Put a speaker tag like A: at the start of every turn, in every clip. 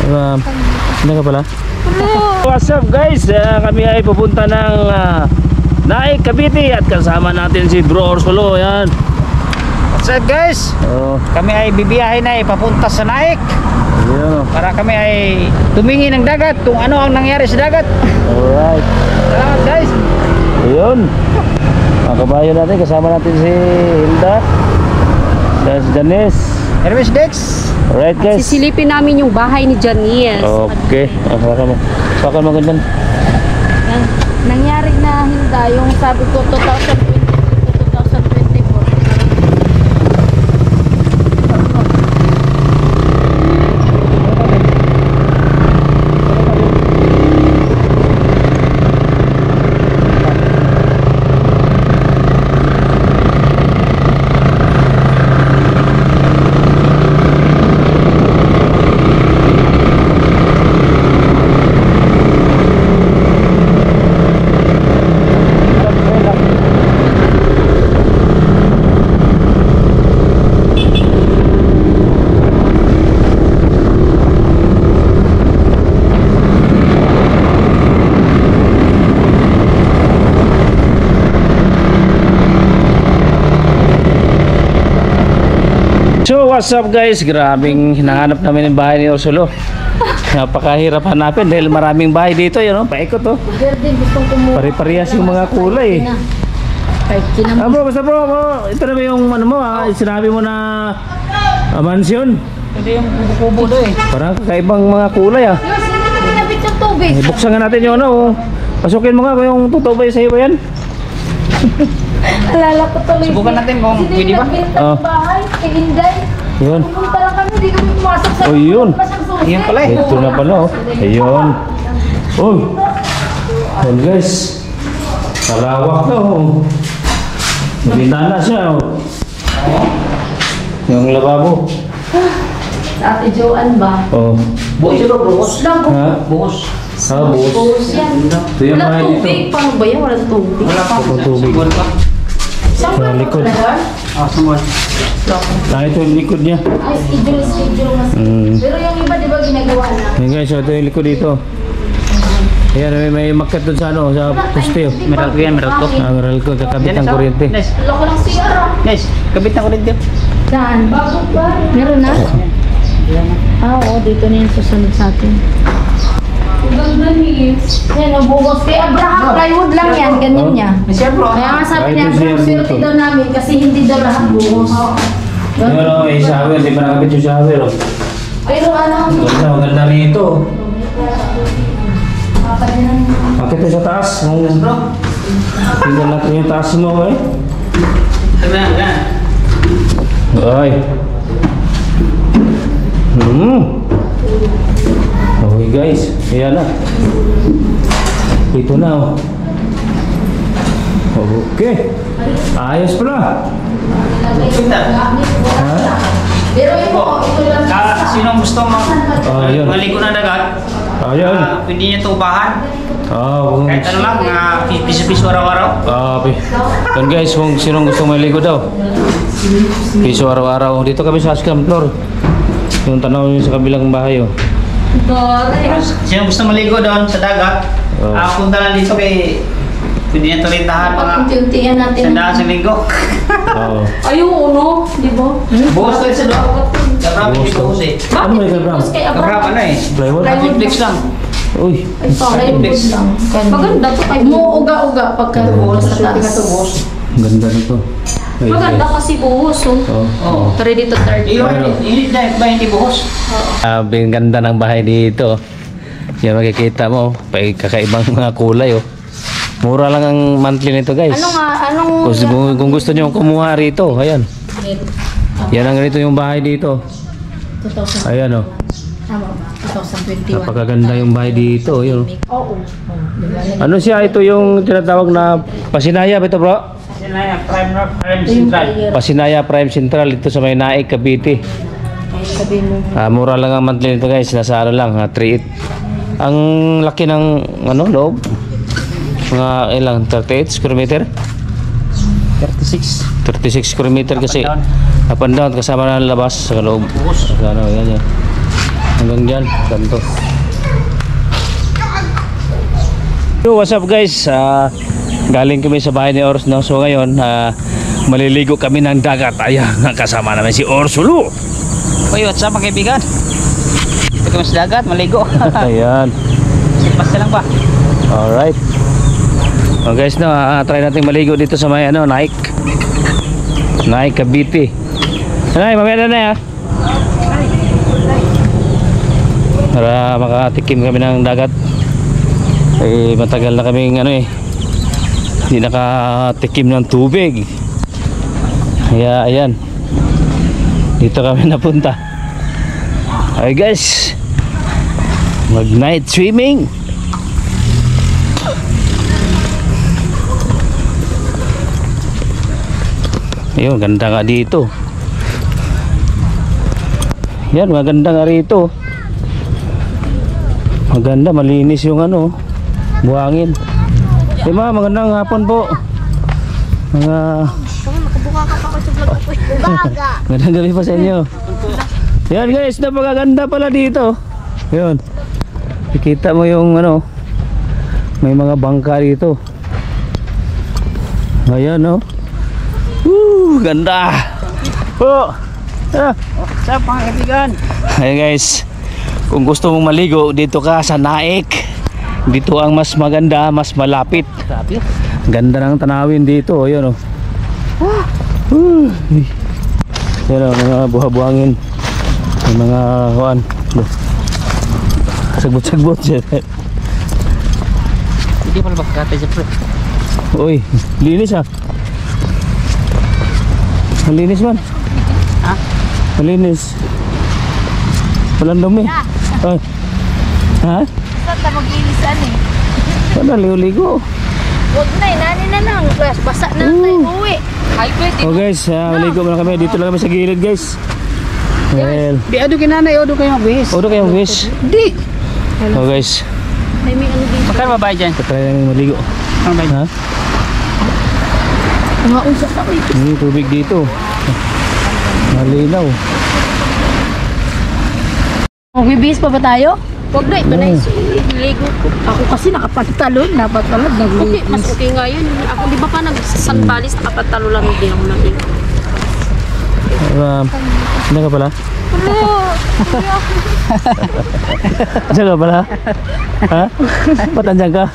A: Hindi ka pala? What's up guys? Kami ay pupunta ng Naik, Cavite at kasama natin si Bro Orsulo. Yan.
B: What's up guys? Kami ay bibiyahe na papunta sa Naik. Para kami ay tumingin ng dagat kung ano ang nangyari sa dagat.
A: Alright.
B: Salamat guys.
A: Ayun. Mga kabayo natin, kasama natin si Hilda dan si Janice.
B: Hermes Dex.
A: Alright guys.
C: Sisilipin namin yung bahay ni Janice.
A: Okay. Saka mo ganyan.
C: Nangyari na Hilda yung sabi ko 2020 2024.
A: So what's up guys, grabing hinahanap namin yung bahay ni Orsulo. Napakahirap hanapin dahil maraming bahay dito, yun o, paikot o. Pare-parehas yung mga kulay. Bro, basta bro, ito na ba yung ano mo, sinabi mo na mansyon?
B: Ito yung kubo doon
A: Parang kakaibang mga kulay
C: Yung sino na pinabit yung tubig?
A: Buksan nga natin yung ano, pasukin mo nga kung yung totoo ba yung sa'yo ba yan?
C: Alala ko tuloy.
B: Subukan natin kung pwede ba?
C: Yung bahay, kay Inday.
A: Yun.
C: Pumunta lang kami, di kami pumasok sa
A: Yun.
B: Ayun pala eh.
A: Ito na pala oh. Ayun. Oh. Ayun guys. Kalawak na oh. Bintana siya oh. Yung lababo.
C: Sa Ate Joanne ba?
A: Oh.
B: Buhos yun bro, buhos.
A: Ha?
B: Buhos.
A: Buhos.
C: Buhos yan.
A: Ito yung
C: Wala
A: bahay
C: tubig.
A: dito.
C: Paano ba yan? Wala tubig.
B: Wala pa.
A: Walang tubig.
B: Subuan pa.
C: Saan
A: Sa likod.
B: Subuan.
A: Ito yung likod niya.
C: Ay, schedule mas. Pero yung iba, di ba ginagawa na?
A: Ayan guys, ito yung likod dito. Ayan, may market doon sa ano, sa poste.
B: Meralco yan, Meralco.
A: Meralco, kakabit ng kuryente.
B: Nice.
C: Loko ng CR.
B: Nice. Kabit na kuryente.
C: Saan? Meron na? Oo, dito na yung susunod sa atin. Ganda ni yan, nabuhos. Kay Abraham, plywood lang yan, ganyan niya.
B: Nice bro.
C: Kaya nga sabi
A: Kahit
C: niya,
A: yung CR
C: Abraham, swerte
A: dito.
C: daw namin kasi hindi daw lahat buhos.
A: Ano, may shower, di pa nakabit yung shower. Oh.
C: Pero ano?
A: Maganda rito. Bakit sa taas? Tingnan natin yung taas mo eh. Ay. Okay guys, ayan na. Ito na oh. Okay. Ayos pala.
C: Pero ito lang.
B: Sinong gusto
A: Ayun.
B: maligo na dagat?
A: Ayun.
B: Pwede niya tubahan.
A: Kung
B: Kahit ano lang, piso-piso araw-araw.
A: Yun guys, kung sinong gusto maligo daw. Piso araw-araw. Dito kami sa Ascam floor. Yung tanaw nyo sa kabilang bahay oh.
B: Sino gusto maligo doon sa dagat? Punta lang dito kay pwede niya tulintahan mga
C: Pag-unti-untihan natin.
B: sandaan sa linggo.
C: Ayun, uno, di ba?
B: Buhos ko sa doon. Kabrap hindi buhos eh.
A: Ano may kabrang?
C: Kay
B: Kabrap
C: Abraham.
B: ano eh.
A: Plywood?
B: Netflix lang.
A: Uy.
C: Ay, plywood lang. Maganda to kay umuuga-uga pagka buhos sa taas.
A: Ganda nito.
C: Maganda kasi buhos,
A: Oh.
C: Ready to start.
B: Init na ba hindi buhos?
A: Ang ganda ng bahay dito. Yan makikita mo, kakaibang mga kulay oh. Mura lang ang monthly nito guys.
C: Anong
A: Kung gusto nyo kumuha rito, ayan. Yan ang ganito yung bahay dito.
C: 2000.
A: Ayan oh.
C: Tama ba? 2021.
A: Napakaganda yung bahay dito. Yun.
C: Oo.
A: Ano siya? Ito yung tinatawag na Pasinaya ba ito bro?
B: Prime Central.
A: Pasinaya Prime Central. Ito sa may Naik, Cavite.
C: Sabi mo.
A: Mura lang ang monthly nito guys. Nasa ano lang, 3.8. Ang laki ng ano, loob. Mga ilang, 38 square meter? 36 square meter kasi up and down kasama na labas sa loob. Ano, yan yan. Hanggang dyan, ganito. Yo, what's up guys? Galing kami sa bahay ni Ors, no? So ngayon, maliligo kami ng dagat. Ayan, kasama namin si Orsulo.
B: Uy, what's up mga kaibigan? Ito kami sa dagat, maligo.
A: Ayan.
B: Basta lang ba?
A: Alright. So guys, no, try natin maligo dito sa may Nike Cavite. Ay, mamaya na ha. Para makatikim kami ng dagat. Matagal na kaming hindi nakatikim ng tubig. Kaya ayan, dito kami napunta. Ay guys, mag night swimming. Ayun, ganda nga dito. Yan, maganda nga rito. Maganda, malinis yung buhangin. Diba, magandang hapon po. Mga
C: Makabuka ka pa ko sa vlog ko. Baga.
A: magandang gabi pa sa inyo. Yan guys, napakaganda pala dito. Yun. Nakikita mo yung may mga bangka dito. Ayan ganda. Oh.
B: What's up mga kaibigan?
A: Ayan guys, kung gusto mong maligo dito ka sa Naik. Dito ang mas maganda, mas malapit.
B: Grabe.
A: Ganda ng tanawin dito, ayun Yan mga buha-buhangin. May mga sagbot-sagbot siya.
B: Hindi pala bakatay sa pre.
A: Uy, linis malinis man.
B: Ha?
A: Malinis. Walang dumi. Ay. Ha?
C: Saan ta mag-ilisan eh?
A: Wala, ligo-ligo.
C: Huwag na eh, nani na lang. Basa na tayo uwi. Ay, pwede.
A: Oh guys, maligo muna kami. Dito lang kami sa gilid guys. Well,
B: Di ado kinanay, ado kayo magbihis.
A: odo kayong wish.
B: Di.
A: Oh guys,
C: May dito.
B: Bakit babayad dyan?
A: try namin maligo.
B: Ano ba
A: Ha?
C: Mausap ako eh.
A: May tubig dito. Malinaw.
C: Magbibihis pa ba tayo? Huwag na, ito na yung ligo ko. Ako kasi nakapantalon, napatalon, nagligo.
D: Okay, mas okay nga yun. Ako di ba pa nagsanbalis, nakapatalo lang hindi ako naligo.
A: Ano ka pala? Ano ka pala? Ha? Ba't andyan ka?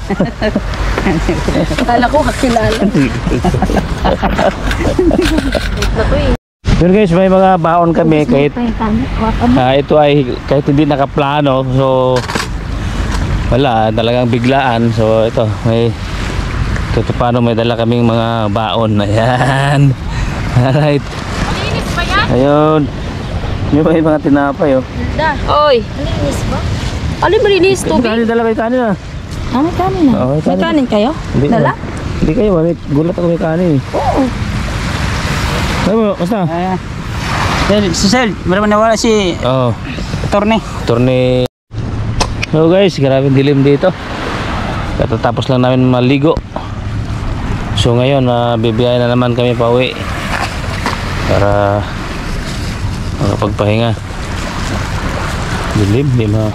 C: Akala ko kakilala.
A: Pero guys, may mga baon kami kahit ito ay kahit hindi nakaplano. So wala, talagang biglaan. So ito, may ito paano may dala kaming mga baon. Ayan. Alright.
D: Malinis ba yan?
A: Ayun. Yung mga tinapay
D: Oy,
C: Malinis ba?
D: alin malinis tubig?
A: Kanin, dala may kanin
C: Ah, may kanin na.
A: Oo,
D: May kanin kayo?
A: Hindi,
C: Dala?
A: Hindi kayo, may gulat ako may kanin.
C: Oo.
A: Ay mo, basta?
B: Sel, meron nawala si
A: Oo.
B: Torne.
A: Torne. So guys, grabe dilim dito. Katatapos lang namin maligo. So ngayon, bibiyahe na naman kami pa uwi para makapagpahinga. Dilim, di ma.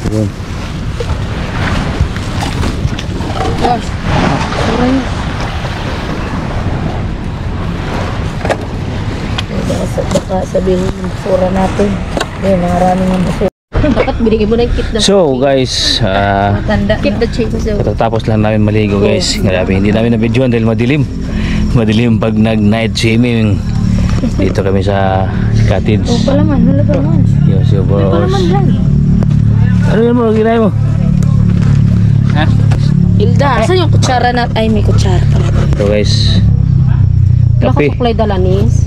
A: Yun.
C: Baka sabihin ng basura natin. Ayun, maraming ng basura.
D: Dapat binigay mo na yung kit na.
A: So guys,
C: Matanda
D: Keep
C: na.
D: the change daw.
A: katatapos lang namin maligo guys. Grabe, hindi namin na-videoan dahil madilim. Madilim pag nag-night swimming. Dito kami sa cottage.
C: Oo pala man, wala pa man.
A: Yes, yung
C: Wala
A: boss.
C: man lang.
A: Ano yun mo? Ginay mo?
B: Ha?
D: Hilda, saan yung kutsara na? Ay, may kutsara pala.
A: So guys,
D: Wala ko
A: kape.
D: suklay dalanis.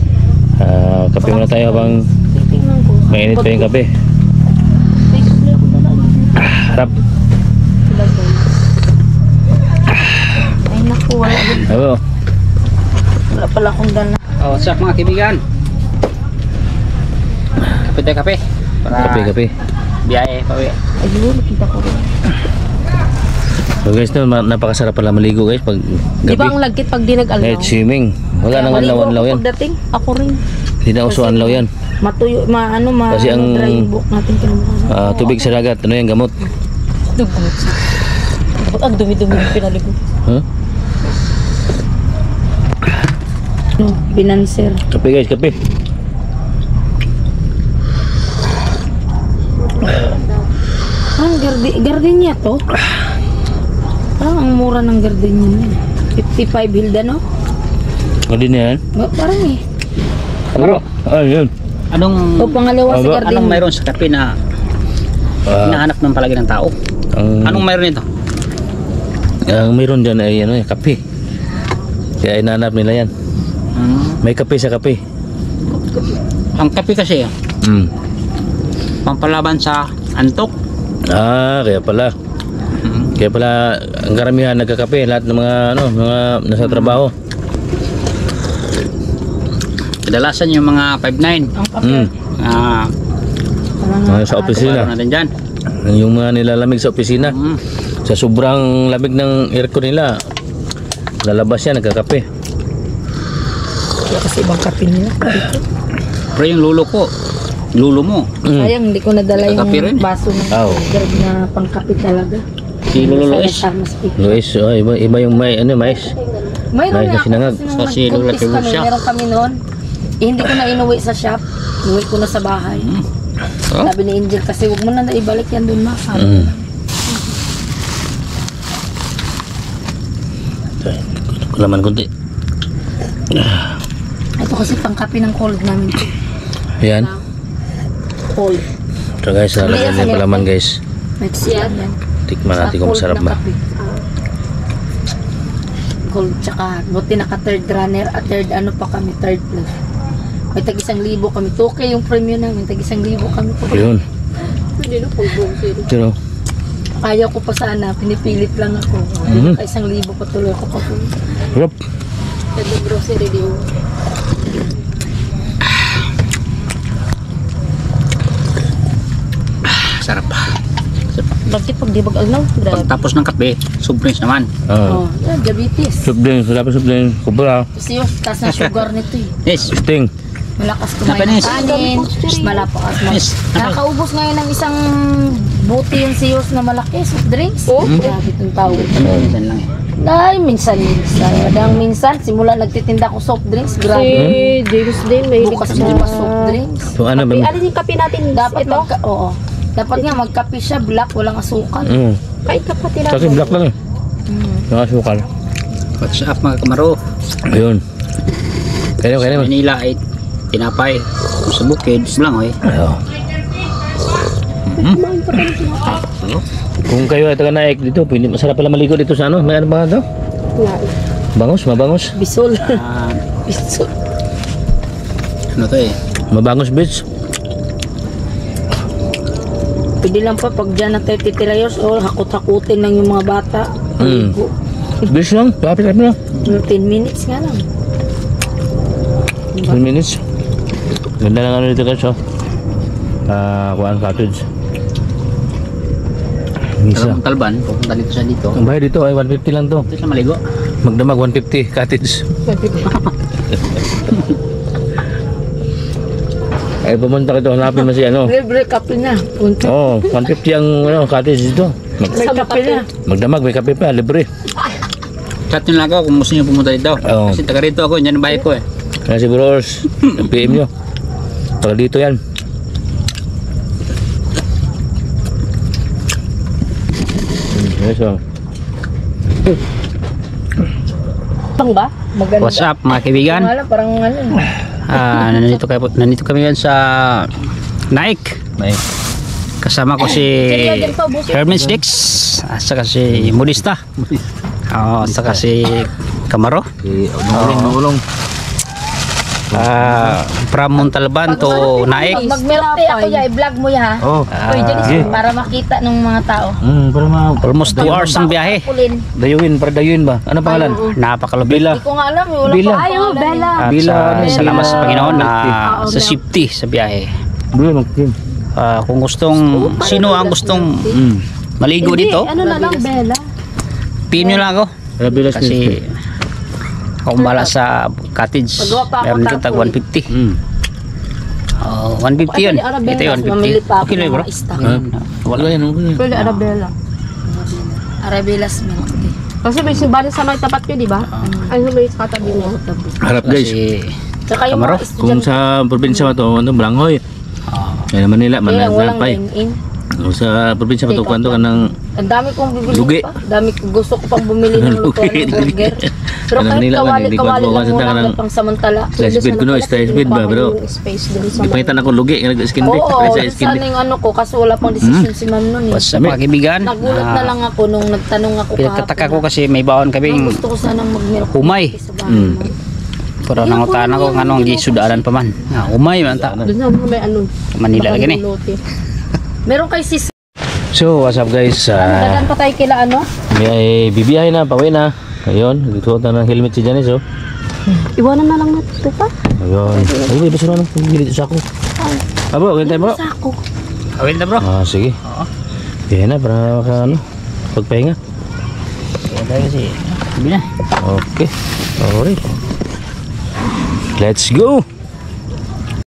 A: Kape muna tayo habang
D: Tingnan ko.
A: mainit pa yung kape.
D: May suklay ako dalanis.
A: Harap.
C: Ay naku, wala.
A: Ano?
C: Wala pala akong dala.
B: Oh, what's up mga kaibigan? Kape tayo kape. Para
A: Kape.
B: biyahe pa uwi.
C: Ayun, nakita ko rin.
A: So guys, napakasarap pala maligo guys pag
D: Di ba ang
A: gabi.
D: lagkit pag di nag-alnaw?
A: Night swimming. Wala nang anlaw-anlaw yan.
D: Pagdating, ako rin.
A: Hindi na uso anlaw yan.
C: Matuyo,
A: Kasi ang-
C: dry yung buhok natin kinabukasan.
A: Tubig sa dagat, ano yung gamot?
D: Ang dumi-dumi yung pinaligo.
A: Huh?
C: Binanser.
A: Kape guys, kape.
C: Gardenia to? Parang ang mura ng gardenia niya. 55 Hilda, no?
A: Ano din yan?
C: Parang eh.
A: Ano? Yun.
B: Anong
C: O pangalawa sa
A: Aba,
C: gardenia.
B: anong mayroon sa kape na hinahanap ng palagi ng tao? Anong mayroon ito?
A: Ang mayroon dyan ay ano, kape. Kaya inanap nila yan. May kape sa kape.
B: Ang kape kasi pampalaban sa antok.
A: Kaya pala. Kaya pala ang karamihan nagkakape, lahat ng mga nasa trabaho.
B: Kadalasan yung mga 5'9".
A: Sa opisina.
B: Natin dyan.
A: Yung mga nilalamig sa opisina. Sa sobrang lamig ng aircon nila, lalabas yan, nagkakape.
C: Kaya kasi ibang kape nila.
B: Pero yung lulo mo,
C: Sayang, hindi ko nadala
B: Nagkakape rin.
C: yung baso ng
A: Oo.
C: garb na pangkape talaga.
B: si Lolo Lois.
A: Luis, iba yung mais.
C: Mayroon
A: Dahil
C: nga
A: kasi
C: ako
A: nangag.
C: kasi nung
B: Sa si Lola
C: nag-contest kami,
B: Tiburcia.
C: meron kami noon. Hindi ko na inuwi sa shop. Inuwi ko na sa bahay.
B: Oh?
C: Sabi ni Angel kasi huwag mo na naibalik yan dun, ma. Sabi
A: Mm.
C: ko.
A: Kulaman kunti.
C: Ito kasi pangkape ng cold namin.
A: Yan.
C: Cold.
A: So guys, lalagyan niya palaman guys.
C: May siyan yan.
A: Tikman natin kung
C: Cold
A: masarap
C: na
A: ba.
C: kape. Cold tsaka buti naka third runner at third ano pa kami, third place. May tag 1,000 kami. 2K yung premium namin, tag 1,000 kami.
A: Yun.
D: Hindi na full bowl zero.
A: Pero,
C: Kaya ko pa sana, pinipilit lang ako.
A: Mhm.
C: Naka 1,000 patuloy ako pa po.
A: sarap.
D: Nag-grocery di mo.
B: Sarap.
C: Bakit pag di bag-alnaw? Grabe.
B: Pagtapos ng kape, soft drinks naman.
C: Oh, diabetes.
A: Soup din, sarap soup din. Kubra.
C: Kasi yung taas na sugar nito eh.
B: Yes.
A: Sting.
C: Malakas kumain ng
B: Japanese.
C: kanin. Malakas
B: Yes.
C: Nakaubos ngayon ng isang buti yung siyos na malaki, soft drinks. Grabe itong tao.
B: Minsan lang eh.
C: Ay, minsan. Minsan, simula nagtitinda ko soft drinks. Grabe.
D: Si James din may
C: Bukas mo pa soft drinks.
A: So ano ba?
D: Alin yung kape natin?
C: Dapat
D: ito?
C: oo. Dapat nga magkape siya, black, walang asukal.
D: Kahit kapatid
A: Kasi black lang eh. Nakasukal.
B: What's up mga kamaro?
A: Ayun. Kaya
B: Sa
A: naman.
B: Manila ay tinapay. Kung sa bukid, lang eh.
A: Kung kayo ay taga Naik dito, pwede masarap pala maligo dito sa ano? May ano ba ito? Bangos, mabangos.
C: Bisol.
B: Ah,
C: Bisol.
B: ano to eh?
A: Mabangos beach.
C: Pwede lang pa pag dyan na 33 years old, hakot-hakutin lang yung mga bata. Maligo.
A: Beach lang, kapit-kapit lang.
C: 10 minutes nga lang.
A: 10 minutes. Ganda lang ano dito guys, oh. Kuhaan cottage. Misa.
B: Talang Talban, pupunta dito sa dito.
A: Ang bayad dito ay 150 lang to.
B: Dito sa Maligo.
A: Magdamag 150 cottage. Ay pumunta ka dito, hanapin mo si ano.
C: Libre kape na. Punta.
A: Oh, 150 ang ano, cottage dito.
C: May kape na.
A: Magdamag, may kape pa, libre.
B: Chat nyo lang ako kung gusto nyo pumunta dito.
A: Oo.
B: Kasi taga rito ako, dyan ang bahay ko eh.
A: Kaya siguro, PM nyo. Pag dito yan. Yes, oh.
C: Pang ba? Maganda.
B: What's up mga kaibigan?
C: Wala, parang ano.
B: Nandito kami ngayon sa Naik.
A: May.
B: Kasama ko si Herman Dix, at saka si Modista. At saka si Camaro.
A: Nulong.
B: From Montalban to Naik.
C: Pag magmeron ako ya, i-vlog mo ya ha.
A: Oh.
B: Sige.
C: Para makita ng mga tao.
A: Para
B: Almost 2 hours ang biyahe.
C: Kulin.
A: dayuin ba? Ano pangalan?
B: Napakalubig.
C: Hindi ko nga alam. Wala
A: Bila.
C: pa ayaw, Bella.
B: At
A: Bila.
B: salamat sa Panginoon na sa safety sa biyahe.
A: Bila magkim.
B: Kung sino ang gustong maligo dito,
D: Ano na lang, Bella?
B: PM nyo lang ako.
A: Bila
B: Kasi akong bala sa cottage.
C: Pagawa pa ako
B: Meron dito tag
C: tapos.
B: 150. Oh, 150 yun. Ito yun,
C: Mamili
B: 150.
C: pa ako
B: Okay lang,
C: ng
B: bro.
C: mga stock.
A: Wala yan.
C: Pwede Arabella. Arabella's milk tea. Kasi may sibalis sa may tapat ko, di ba? Ay, may katabi niya.
A: Harap guys.
B: Kasi,
C: Tsaka yung
B: Kamaro,
C: mga
A: Kung
C: estudyante.
A: sa probinsya mo to, ano, Balanghoy.
B: ah,
A: Kaya naman nila,
C: Kaya walang
A: manapay.
C: in-in.
A: O sa probinsya mo to,
C: Take out
A: kwanto ka
C: lang.
A: ng
C: Ang dami kong bibili
A: Lugi.
C: pa. Dami ko gusto ko pang bumili ng lutuan ng burger. Pero
A: Alam
C: kahit
A: nila,
C: kawali-kawali
A: hindi ko
C: lang
A: kasi
C: muna
A: ng
C: hanggang pang samantala.
A: slice
C: Pwede
A: bread
C: sana
A: ko, no?
C: pala
A: Slice bread ba,
C: kinuha ko
A: bro?
C: yung space dun sa
A: Ipakitan ako lugi, skin break.
C: Oo,
A: Ay, sa
C: dun
A: skin
C: sana
A: break.
C: yung ano ko kasi wala pang decision si ma'am nun eh.
B: sa pakibigan.
C: Nagulat na lang ako nung nagtanong ako
B: Pinagtataka ko kasi may baon
C: Ang
B: kaming
C: gusto ko sanang mag-milk
B: Humay.
C: tea sa bahay mo.
B: pero nangutan ako ng anong gisudaanan pa man. Umay man ta.
C: Doon na may ano.
B: Manila lagi ni.
C: lote. Meron kay sis.
A: So, what's up guys?
C: Dadan pa tayo kila ano?
A: May bibiyahe na, pauwi na. Ayun, nagsuot na ng helmet si Janice, oh.
C: Iwanan na lang natin ito pa.
A: Ayun. Ay, may basura na. Gilid sa ako. Abo, ganyan tayo bro.
C: Sa ako.
B: Awil na bro.
A: Ah, sige.
B: Oo.
A: Biyahe na para maka, ano, pagpahinga.
B: Dahil kasi sabi na.
A: Okay. Alright. Let's go!